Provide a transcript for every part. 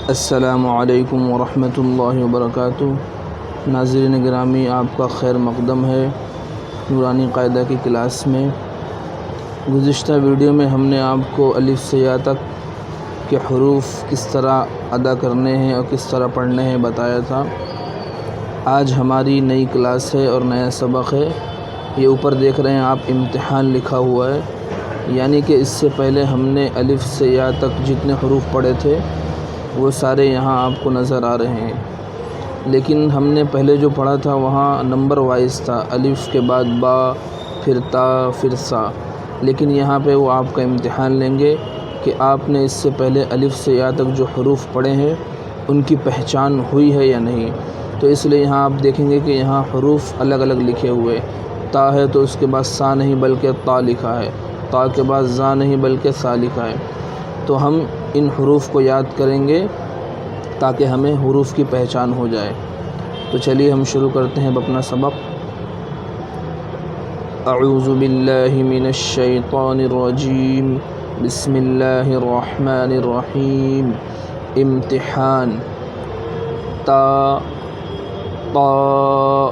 السلام علیکم ورحمۃ اللہ وبرکاتہ۔ ناظرین گرامی، آپ کا خیر مقدم ہے نورانی قاعدہ کی کلاس میں۔ گزشتہ ویڈیو میں ہم نے آپ کو الف سے یا تک کے حروف کس طرح ادا کرنے ہیں اور کس طرح پڑھنے ہیں بتایا تھا۔ آج ہماری نئی کلاس ہے اور نیا سبق ہے۔ یہ اوپر دیکھ رہے ہیں آپ، امتحان لکھا ہوا ہے، یعنی کہ اس سے پہلے ہم نے الف سے یا تک جتنے حروف پڑھے تھے وہ سارے یہاں آپ کو نظر آ رہے ہیں، لیکن ہم نے پہلے جو پڑھا تھا وہاں نمبر وائز تھا، الف کے بعد با، پھر تا، پھر سا۔ لیکن یہاں پہ وہ آپ کا امتحان لیں گے کہ آپ نے اس سے پہلے الف سے یا تک جو حروف پڑھے ہیں ان کی پہچان ہوئی ہے یا نہیں۔ تو اس لیے یہاں آپ دیکھیں گے کہ یہاں حروف الگ الگ لکھے ہوئے، تا ہے تو اس کے بعد سا نہیں بلکہ تا لکھا ہے، تا کے بعد زا نہیں بلکہ سا لکھا ہے۔ تو ہم ان حروف کو یاد کریں گے تاکہ ہمیں حروف کی پہچان ہو جائے۔ تو چلیے ہم شروع کرتے ہیں اپنا سبق۔ اعوذ باللہ من الشیطان الرجیم، بسم اللہ الرحمن الرحیم۔ امتحان، تا، طا،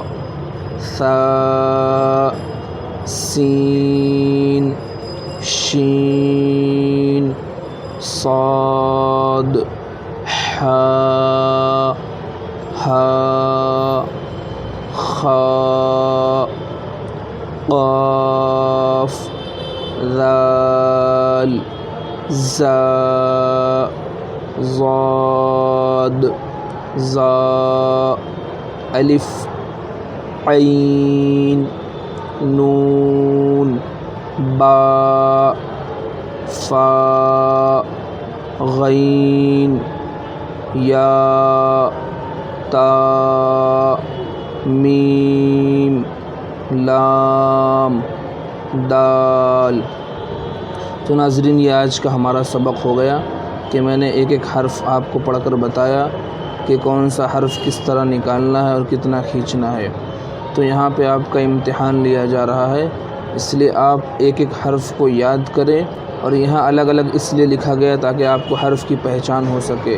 ثا، سین، شین، صاد، حا، ہا، خا، قاف، ذال، زا، ضاد، ظا، الف، عین، نون، با، فا، غین، یا، تا، میم، لام، دال۔ تو ناظرین، یہ آج کا ہمارا سبق ہو گیا کہ میں نے ایک ایک حرف آپ کو پڑھ کر بتایا کہ کون سا حرف کس طرح نکالنا ہے اور کتنا کھینچنا ہے۔ تو یہاں پہ آپ کا امتحان لیا جا رہا ہے، اس لیے آپ ایک ایک حرف کو یاد کریں، اور یہاں الگ الگ اس لیے لکھا گیا تاکہ آپ کو حرف کی پہچان ہو سکے۔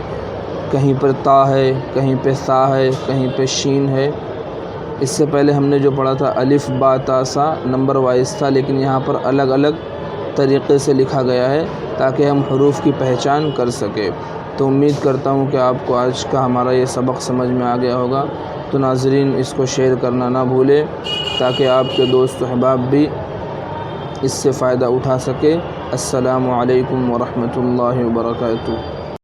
کہیں پر تا ہے، کہیں پہ سا ہے، کہیں پہ شین ہے۔ اس سے پہلے ہم نے جو پڑھا تھا الف، با، تا، سا نمبر وائز تھا، لیکن یہاں پر الگ الگ طریقے سے لکھا گیا ہے تاکہ ہم حروف کی پہچان کر سکیں۔ تو امید کرتا ہوں کہ آپ کو آج کا ہمارا یہ سبق سمجھ میں آ گیا ہوگا۔ تو ناظرین، اس کو شیئر کرنا نہ بھولیں تاکہ آپ کے دوست و احباب بھی اس سے فائدہ اٹھا سکے۔ السلام علیکم ورحمۃ اللہ وبرکاتہ۔